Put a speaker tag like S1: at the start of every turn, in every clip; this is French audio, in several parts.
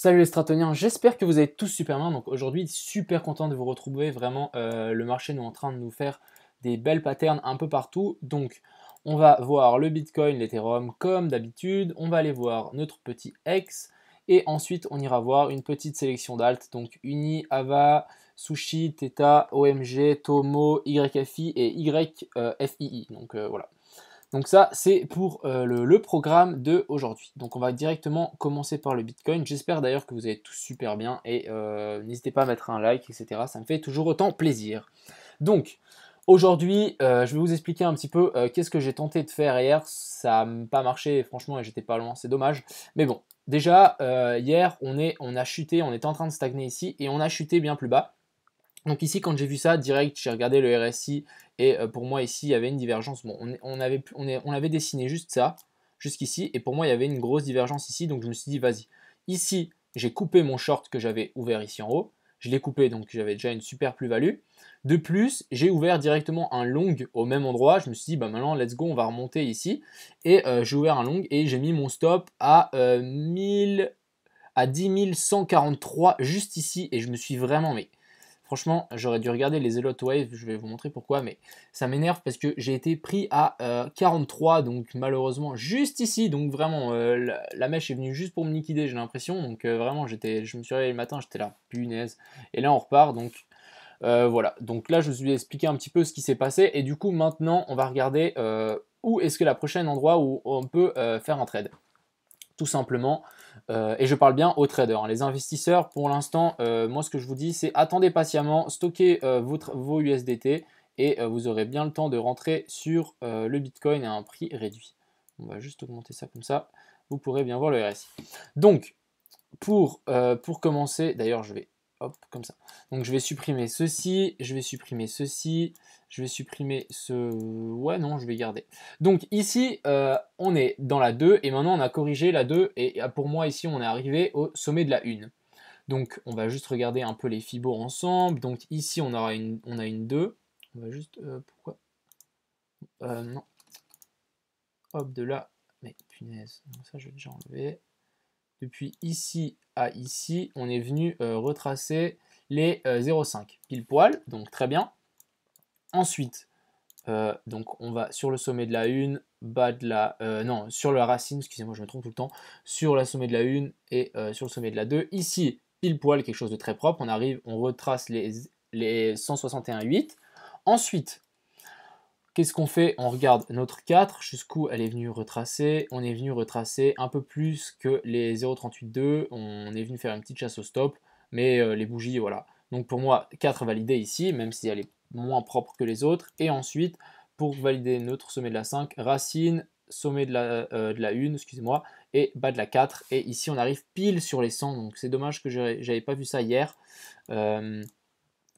S1: Salut les stratoniens, j'espère que vous allez tous super bien. Donc aujourd'hui, super content de vous retrouver. Vraiment, le marché nous est en train de nous faire des belles patterns un peu partout. Donc, on va voir le Bitcoin, l'Ethereum comme d'habitude. On va aller voir notre petit X. Et ensuite, on ira voir une petite sélection d'alt. Donc Uni, Ava, Sushi, Theta, OMG, Tomo, YFI et YFII. Donc voilà. Donc ça, c'est pour le programme de aujourd'hui. Donc on va directement commencer par le Bitcoin. J'espère d'ailleurs que vous allez tous super bien et n'hésitez pas à mettre un like, etc. Ça me fait toujours autant plaisir. Donc aujourd'hui, je vais vous expliquer un petit peu qu'est-ce que j'ai tenté de faire hier. Ça n'a pas marché, franchement, et j'étais pas loin, c'est dommage. Mais bon, déjà, hier, on a chuté, on était en train de stagner ici et on a chuté bien plus bas. Donc ici, quand j'ai vu ça, direct, j'ai regardé le RSI et pour moi ici, il y avait une divergence. Bon, on avait dessiné juste ça, jusqu'ici, et pour moi, il y avait une grosse divergence ici, donc je me suis dit, vas-y. Ici, j'ai coupé mon short que j'avais ouvert ici en haut. Je l'ai coupé, donc j'avais déjà une super plus-value. De plus, j'ai ouvert directement un long au même endroit. Je me suis dit, bah maintenant, let's go, on va remonter ici. Et j'ai ouvert un long et j'ai mis mon stop à 1000, à 10 143 juste ici. Et je me suis vraiment, mais franchement, j'aurais dû regarder les Elot Wave, je vais vous montrer pourquoi, mais ça m'énerve parce que j'ai été pris à 43, donc malheureusement juste ici, donc vraiment la mèche est venue juste pour me liquider, j'ai l'impression, donc vraiment je me suis réveillé le matin, j'étais là, punaise, et là on repart, donc voilà, donc là je vous ai expliqué un petit peu ce qui s'est passé, et du coup maintenant on va regarder où est-ce que la prochaine endroit où on peut faire un trade tout simplement. Et je parle bien aux traders. Hein. Les investisseurs, pour l'instant, moi ce que je vous dis, c'est attendez patiemment, stockez vos USDT et vous aurez bien le temps de rentrer sur le Bitcoin à un prix réduit. On va juste augmenter ça comme ça. Vous pourrez bien voir le RSI. Donc, pour commencer, d'ailleurs, je vais hop, comme ça. Donc, je vais supprimer ceci, je vais supprimer ceci, je vais supprimer ce. Ouais, non, je vais garder. Donc, ici, on est dans la 2 et maintenant, on a corrigé la 2 et pour moi, ici, on est arrivé au sommet de la 1. Donc, on va juste regarder un peu les Fibos ensemble. Donc, ici, on a une 2. On va juste. Pourquoi non. Hop, de là. Mais punaise, ça, je vais déjà enlever. Depuis ici à ici, on est venu retracer les 0,5 pile poil, donc très bien. Ensuite, donc on va sur le sommet de la 1, bas de la... non, sur la racine, excusez-moi, je me trompe tout le temps, sur le sommet de la 1 et sur le sommet de la 2. Ici, pile poil, quelque chose de très propre, on arrive, on retrace les 161,8. Ensuite, qu'est-ce qu'on fait? On regarde notre 4, jusqu'où elle est venue retracer. On est venu retracer un peu plus que les 0,38,2. On est venu faire une petite chasse au stop, mais les bougies, voilà. Donc pour moi, 4 validé ici, même si elle est moins propre que les autres. Et ensuite, pour valider notre sommet de la 5, racine, sommet de la 1, excusez-moi, et bas de la 4. Et ici, on arrive pile sur les 100. Donc c'est dommage que j'avais pas vu ça hier.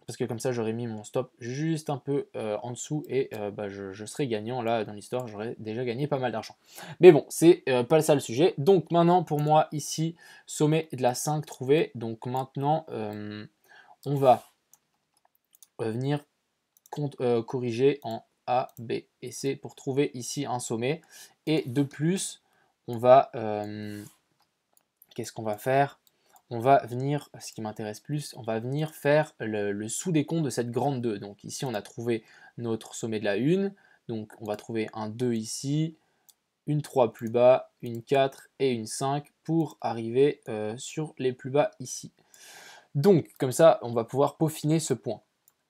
S1: Parce que comme ça j'aurais mis mon stop juste un peu en dessous et bah, je serais gagnant là dans l'histoire, j'aurais déjà gagné pas mal d'argent. Mais bon, c'est pas ça le sujet. Donc maintenant pour moi ici, sommet de la 5 trouvé. Donc maintenant on va venir corriger en A, B et C pour trouver ici un sommet. Et de plus, on va... qu'est-ce qu'on va faire? On va venir, ce qui m'intéresse plus, on va venir faire le sous-décompte de cette grande 2. Donc ici, on a trouvé notre sommet de la 1. Donc on va trouver un 2 ici, une 3 plus bas, une 4 et une 5 pour arriver sur les plus bas ici. Donc comme ça, on va pouvoir peaufiner ce point.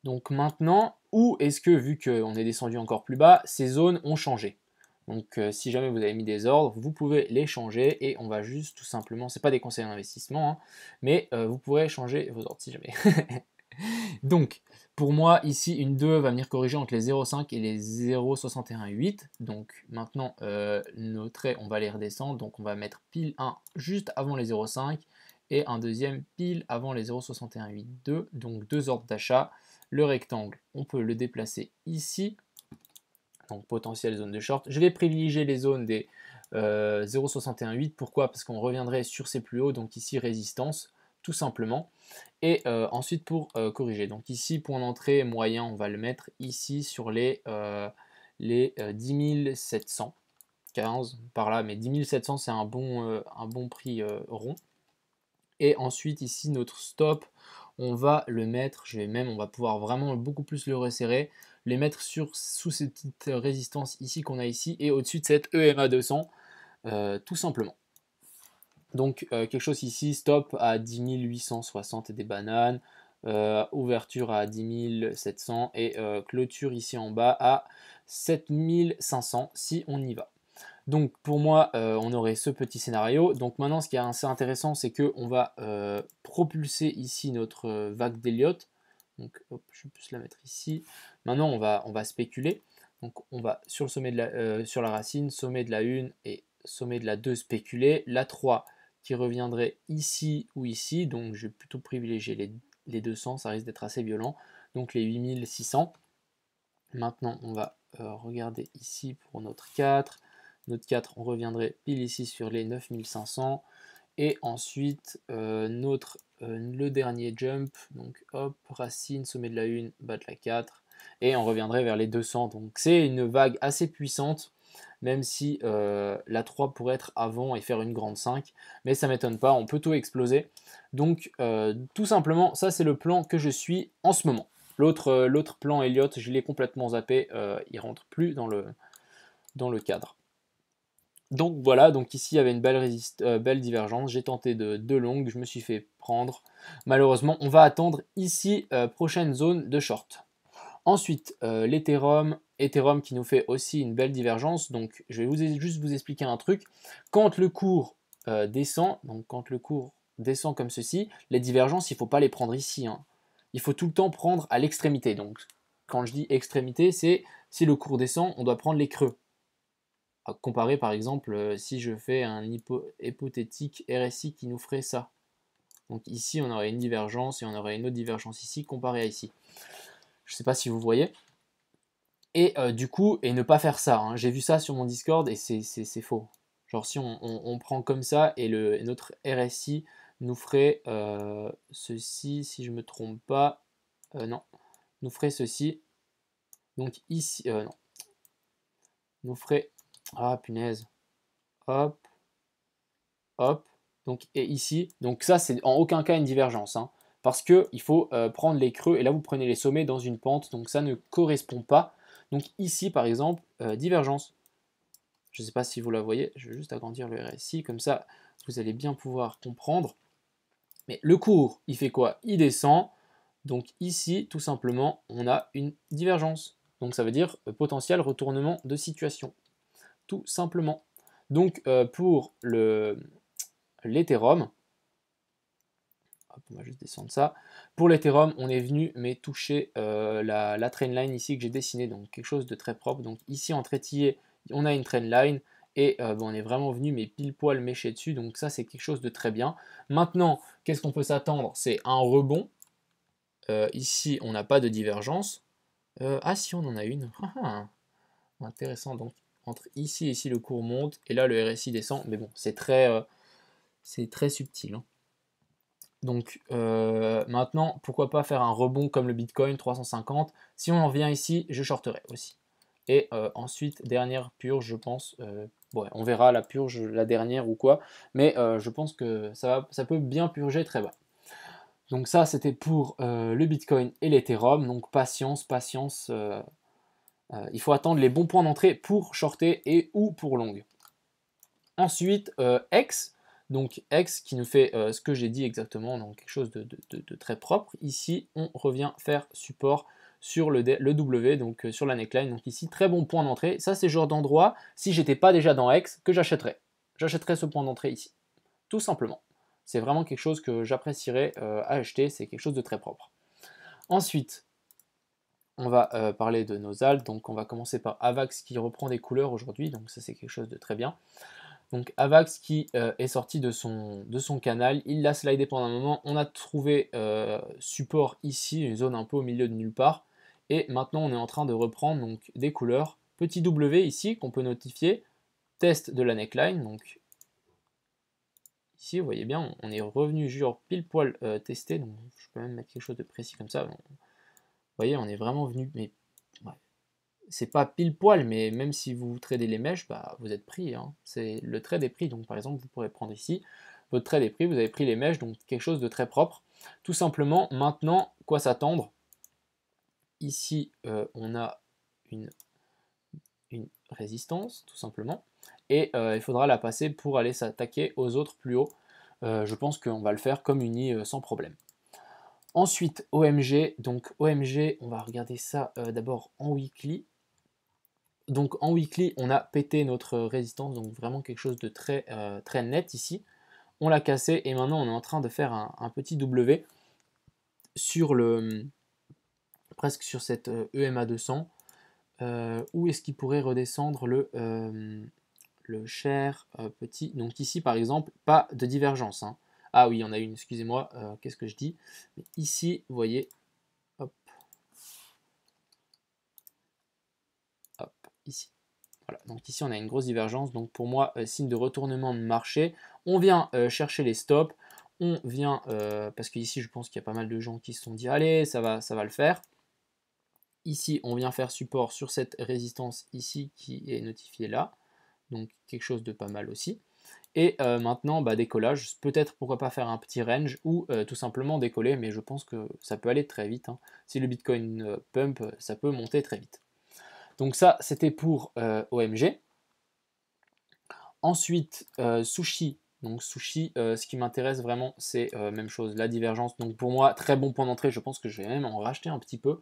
S1: Donc maintenant, où est-ce que, vu qu'on est descendu encore plus bas, ces zones ont changé? Donc si jamais vous avez mis des ordres, vous pouvez les changer et on va juste tout simplement, c'est pas des conseils d'investissement, hein, mais vous pourrez changer vos ordres si jamais. Donc pour moi ici une 2 va venir corriger entre les 0,5 et les 0,618. Donc maintenant nos traits on va les redescendre, donc on va mettre pile 1 juste avant les 0,5 et un deuxième pile avant les 0,618,2. Donc deux ordres d'achat. Le rectangle on peut le déplacer ici. Donc potentielle zone de short. Je vais privilégier les zones des 0,618. Pourquoi? Parce qu'on reviendrait sur ces plus hauts, donc ici résistance, tout simplement. Et ensuite pour corriger. Donc ici, point d'entrée moyen, on va le mettre ici sur les 10 715 par là, mais 10 700 c'est un bon prix rond. Et ensuite ici notre stop, on va le mettre, on va pouvoir vraiment beaucoup plus le resserrer, les mettre sous cette petite résistance ici qu'on a ici et au-dessus de cette EMA 200 tout simplement. Donc quelque chose ici, stop à 10 860 et des bananes, ouverture à 10 700 et clôture ici en bas à 7 500 si on y va. Donc pour moi, on aurait ce petit scénario. Donc maintenant, ce qui est assez intéressant, c'est qu'on va propulser ici notre vague d'Elliott. Donc hop, je vais plus la mettre ici. Maintenant, on va spéculer. Donc on va sur le sommet sur la racine, sommet de la 1 et sommet de la 2 spéculer. La 3 qui reviendrait ici ou ici. Donc je vais plutôt privilégier les 200, ça risque d'être assez violent. Donc les 8600. Maintenant, on va regarder ici pour notre 4. Notre 4, on reviendrait pile ici sur les 9500. Et ensuite, le dernier jump, donc hop, racine, sommet de la 1, bas de la 4. Et on reviendrait vers les 200. Donc c'est une vague assez puissante, même si la 3 pourrait être avant et faire une grande 5. Mais ça ne m'étonne pas, on peut tout exploser. Donc tout simplement, ça c'est le plan que je suis en ce moment. L'autre plan Elliott, je l'ai complètement zappé, il rentre plus dans le cadre. Donc voilà, donc ici il y avait une belle divergence, j'ai tenté de longue, je me suis fait prendre. Malheureusement, on va attendre ici, prochaine zone de short. Ensuite, l'Ethereum qui nous fait aussi une belle divergence. Donc je vais juste vous expliquer un truc. Quand le cours descend, donc quand le cours descend comme ceci, les divergences, il ne faut pas les prendre ici, hein. Il faut tout le temps prendre à l'extrémité. Donc quand je dis extrémité, c'est si le cours descend, on doit prendre les creux. À comparer par exemple si je fais un hypothétique RSI qui nous ferait ça. Donc ici on aurait une divergence et on aurait une autre divergence ici comparé à ici. Je ne sais pas si vous voyez. Et du coup, et ne pas faire ça, hein. J'ai vu ça sur mon Discord et c'est faux. Genre si on prend comme ça et notre RSI nous ferait ceci, si je ne me trompe pas, non, nous ferait ceci. Donc ici, non, nous ferait, ah punaise, hop, hop, donc et ici, donc ça c'est en aucun cas une divergence, hein, parce que il faut prendre les creux et là vous prenez les sommets dans une pente, donc ça ne correspond pas. Donc ici par exemple, divergence. Je ne sais pas si vous la voyez, je vais juste agrandir le RSI, comme ça vous allez bien pouvoir comprendre. Mais le cours, il fait quoi? Il descend, donc ici tout simplement on a une divergence. Donc ça veut dire potentiel retournement de situation, tout simplement. Donc pour l'Ethereum, on va juste descendre ça. Pour l'Ethereum, on est venu mais toucher la trendline ici que j'ai dessinée, donc quelque chose de très propre. Donc ici en traitillé, on a une trendline et on est vraiment venu mais pile poil méché dessus, donc ça c'est quelque chose de très bien. Maintenant, qu'est-ce qu'on peut s'attendre? C'est un rebond. Ici, on n'a pas de divergence. Ah si, on en a une. Intéressant, donc entre ici et ici le cours monte et là le RSI descend, mais bon, c'est très subtil, hein. Donc maintenant, pourquoi pas faire un rebond comme le Bitcoin 350. Si on en vient ici, je shorterai aussi. Et ensuite, dernière purge, je pense. Bon, on verra la purge, la dernière ou quoi. Mais je pense que ça peut bien purger très bas. Donc ça, c'était pour le Bitcoin et l'Ethereum. Donc patience, patience. Il faut attendre les bons points d'entrée pour shorter et ou pour long. Ensuite, X. Donc X qui nous fait ce que j'ai dit exactement, donc quelque chose de très propre. Ici, on revient faire support sur le W, donc sur la neckline. Donc ici, très bon point d'entrée. Ça, c'est le genre d'endroit, si j'étais pas déjà dans X, que j'achèterais. J'achèterais ce point d'entrée ici, tout simplement. C'est vraiment quelque chose que j'apprécierais à acheter, c'est quelque chose de très propre. Ensuite, on va parler de nos alts. Donc on va commencer par Avax qui reprend des couleurs aujourd'hui, donc ça c'est quelque chose de très bien. Donc Avax qui est sorti de son canal, il l'a slidé pendant un moment, on a trouvé support ici, une zone un peu au milieu de nulle part, et maintenant on est en train de reprendre donc des couleurs, petit W ici qu'on peut notifier, test de la neckline, donc ici vous voyez bien, on est revenu genre pile poil testé, donc je peux même mettre quelque chose de précis comme ça, vous voyez on est vraiment venu, mais ouais, c'est pas pile poil, mais même si vous tradez les mèches, bah, vous êtes pris, hein. C'est le trade est pris. Donc par exemple, vous pourrez prendre ici votre trade est pris, vous avez pris les mèches, donc quelque chose de très propre. Tout simplement, maintenant, quoi s'attendre? Ici, on a une résistance, tout simplement, et il faudra la passer pour aller s'attaquer aux autres plus haut. Je pense qu'on va le faire comme uni sans problème. Ensuite, OMG, donc OMG, on va regarder ça d'abord en weekly. Donc en weekly, on a pété notre résistance, donc vraiment quelque chose de très, très net ici. On l'a cassé et maintenant on est en train de faire un petit W sur presque sur cette EMA 200. Où est-ce qu'il pourrait redescendre le cher petit? Donc ici par exemple, pas de divergence, hein. Ah oui, on a une, excusez-moi, qu'est-ce que je dis? Mais ici, vous voyez, hop, hop, ici. Voilà, donc ici on a une grosse divergence, donc pour moi, signe de retournement de marché. On vient chercher les stops, on vient, parce qu'ici je pense qu'il y a pas mal de gens qui se sont dit, allez, ça va le faire. Ici, on vient faire support sur cette résistance ici qui est notifiée là, donc quelque chose de pas mal aussi. Et maintenant, décollage, peut-être pourquoi pas faire un petit range ou tout simplement décoller, mais je pense que ça peut aller très vite, hein. Si le Bitcoin pump, ça peut monter très vite. Donc ça, c'était pour OMG. Ensuite, Sushi. Donc Sushi, ce qui m'intéresse vraiment, c'est même chose, la divergence. Donc pour moi, très bon point d'entrée, je pense que je vais même en racheter un petit peu.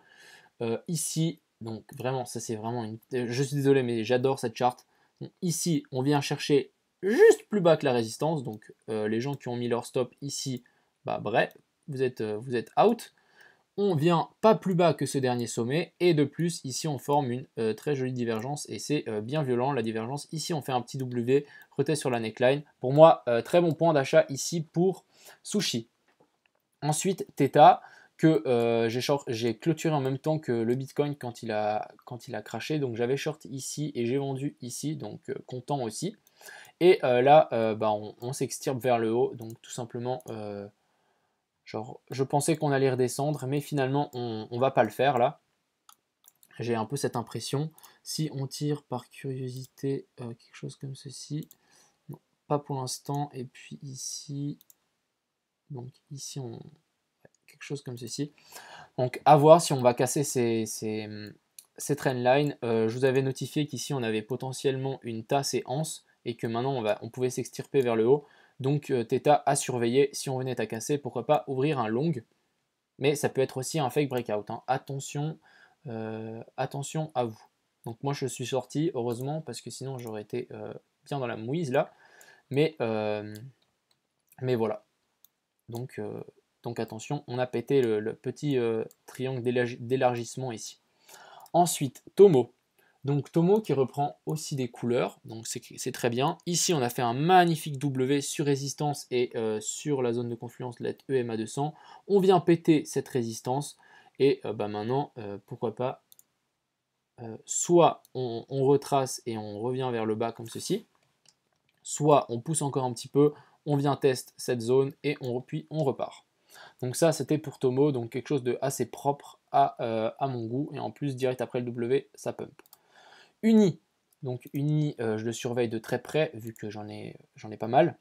S1: Ici, donc vraiment, ça c'est vraiment une... Je suis désolé, mais j'adore cette charte. Donc, ici, on vient chercher juste plus bas que la résistance. Donc les gens qui ont mis leur stop ici, bref, vous êtes out. On vient pas plus bas que ce dernier sommet. Et de plus, ici, on forme une très jolie divergence. Et c'est bien violent, la divergence. Ici, on fait un petit W, retest sur la neckline. Pour moi, très bon point d'achat ici pour Sushi. Ensuite, Theta, que j'ai clôturé en même temps que le Bitcoin quand il a craché. Donc j'avais short ici et j'ai vendu ici, donc content aussi. Et là, on s'extirpe vers le haut. Donc tout simplement, genre, je pensais qu'on allait redescendre, mais finalement, on va pas le faire là. J'ai un peu cette impression. Si on tire par curiosité quelque chose comme ceci, non, pas pour l'instant. Et puis ici, donc ici, quelque chose comme ceci. Donc à voir si on va casser ces trendlines. Je vous avais notifié qu'ici on avait potentiellement une tasse et anse et que maintenant on pouvait s'extirper vers le haut. Donc Theta à surveiller si on venait à casser, pourquoi pas ouvrir un long. Mais ça peut être aussi un fake breakout, hein. Attention, attention à vous. Donc moi je suis sorti, heureusement, parce que sinon j'aurais été bien dans la mouise là. Mais voilà. Donc attention, on a pété le petit triangle d'élargissement ici. Ensuite, Tomo. Donc Tomo qui reprend aussi des couleurs, donc c'est très bien. Ici, on a fait un magnifique W sur résistance et sur la zone de confluence de la EMA 200. On vient péter cette résistance et maintenant, pourquoi pas, soit on retrace et on revient vers le bas comme ceci, soit on pousse encore un petit peu, on vient tester cette zone et puis on repart. Donc ça, c'était pour Tomo, donc quelque chose de assez propre à mon goût. Et en plus, direct après le W, ça pump. Uni. Donc Uni, je le surveille de très près, vu que j'en ai pas mal.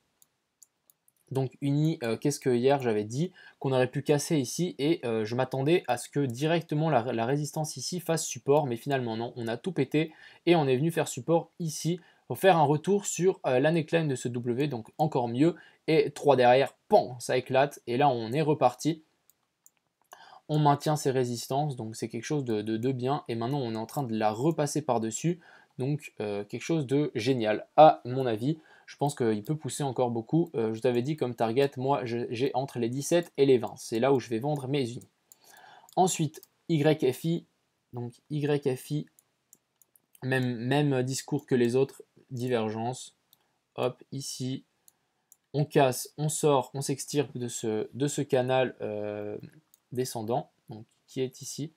S1: Donc Uni, qu'est-ce que hier j'avais dit? Qu'on aurait pu casser ici, et je m'attendais à ce que directement la résistance ici fasse support, mais finalement non, on a tout pété, et on est venu faire support ici, pour faire un retour sur la neckline de ce W, donc encore mieux, et 3 derrière, pan, ça éclate, et là on est reparti. On maintient ses résistances, donc c'est quelque chose de bien, et maintenant on est en train de la repasser par-dessus, donc quelque chose de génial, à mon avis. Je pense qu'il peut pousser encore beaucoup. Je vous avais dit comme target, moi j'ai entre les 17 et les 20, c'est là où je vais vendre mes unis. Ensuite, YFI, donc YFI, même discours que les autres, divergence, hop, ici, on casse, on sort, on s'extirpe de ce canal descendant, donc, qui est ici.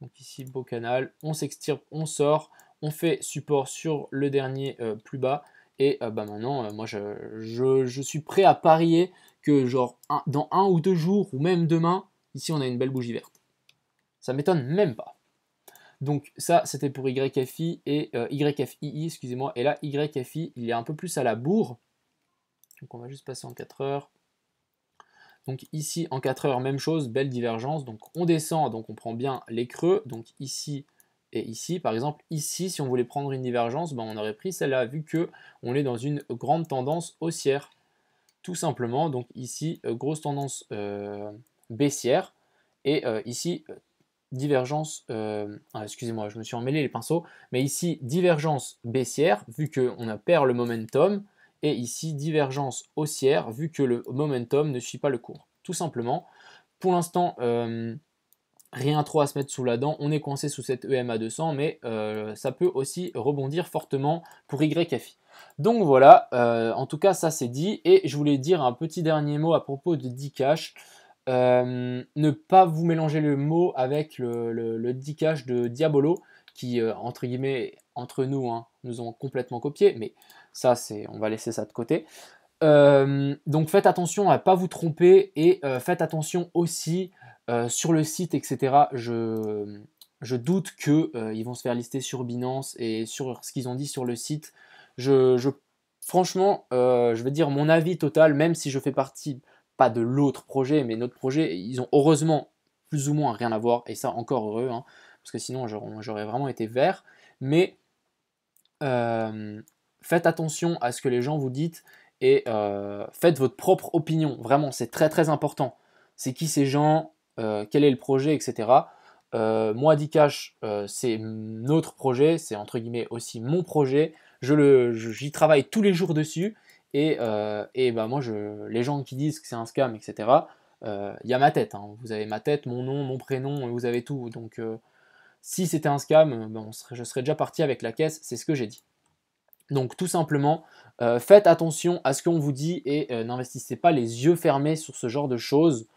S1: Donc ici, beau canal, on s'extirpe, on sort, on fait support sur le dernier plus bas. Et maintenant, moi, je suis prêt à parier que genre dans 1 ou 2 jours, ou même demain, ici, on a une belle bougie verte. Ça m'étonne même pas. Donc ça, c'était pour YFI et YFII, excusez-moi. Et là, YFI, il est un peu plus à la bourre. Donc on va juste passer en 4 heures. Donc ici, en 4 heures, même chose, belle divergence. Donc on descend, donc on prend bien les creux. Donc ici et ici, par exemple, ici, si on voulait prendre une divergence, ben, on aurait pris celle-là, vu que on est dans une grande tendance haussière. Tout simplement, donc ici, grosse tendance baissière. Et ici, divergence, excusez-moi, je me suis emmêlé les pinceaux, mais ici, divergence baissière, vu qu'on a perdu le momentum, et ici, divergence haussière, vu que le momentum ne suit pas le cours. Tout simplement, pour l'instant, rien trop à se mettre sous la dent, on est coincé sous cette EMA 200, mais ça peut aussi rebondir fortement pour YFI. Donc voilà, en tout cas ça c'est dit, et je voulais dire un petit dernier mot à propos de Dcash. Ne pas vous mélanger le mot avec le Dcash de Diabolo, qui entre guillemets, entre nous, hein, nous ont complètement copié, mais ça c'est, on va laisser ça de côté. Donc faites attention à ne pas vous tromper, et faites attention aussi sur le site, etc. Je doute qu'ils vont se faire lister sur Binance, et sur ce qu'ils ont dit sur le site. Franchement, je vais dire mon avis total, même si je fais partie, pas de l'autre projet, mais notre projet, ils ont heureusement plus ou moins rien à voir, et ça encore heureux, hein, parce que sinon j'aurais vraiment été vert. Mais faites attention à ce que les gens vous disent, et faites votre propre opinion. Vraiment, c'est très très important. C'est qui ces gens, quel est le projet, etc. Moi, Dcash, c'est notre projet, c'est entre guillemets aussi mon projet. J'y travaille tous les jours dessus, et bah, moi, les gens qui disent que c'est un scam, etc., il y a ma tête, hein. Vous avez ma tête, mon nom, mon prénom, vous avez tout. Donc, si c'était un scam, ben, je serais déjà parti avec la caisse, c'est ce que j'ai dit. Donc tout simplement, faites attention à ce qu'on vous dit, et n'investissez pas les yeux fermés sur ce genre de choses,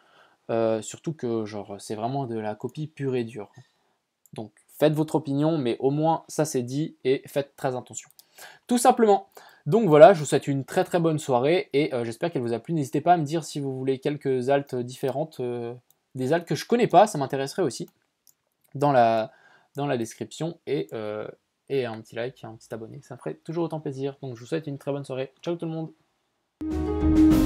S1: surtout que c'est vraiment de la copie pure et dure. Donc faites votre opinion, mais au moins ça c'est dit, et faites très attention. Tout simplement. Donc voilà, je vous souhaite une très très bonne soirée, et j'espère qu'elle vous a plu. N'hésitez pas à me dire si vous voulez quelques altes différentes, des altes que je connais pas, ça m'intéresserait aussi, dans la description, et un petit like, un petit abonné, ça me ferait toujours autant plaisir. Donc je vous souhaite une très bonne soirée. Ciao tout le monde!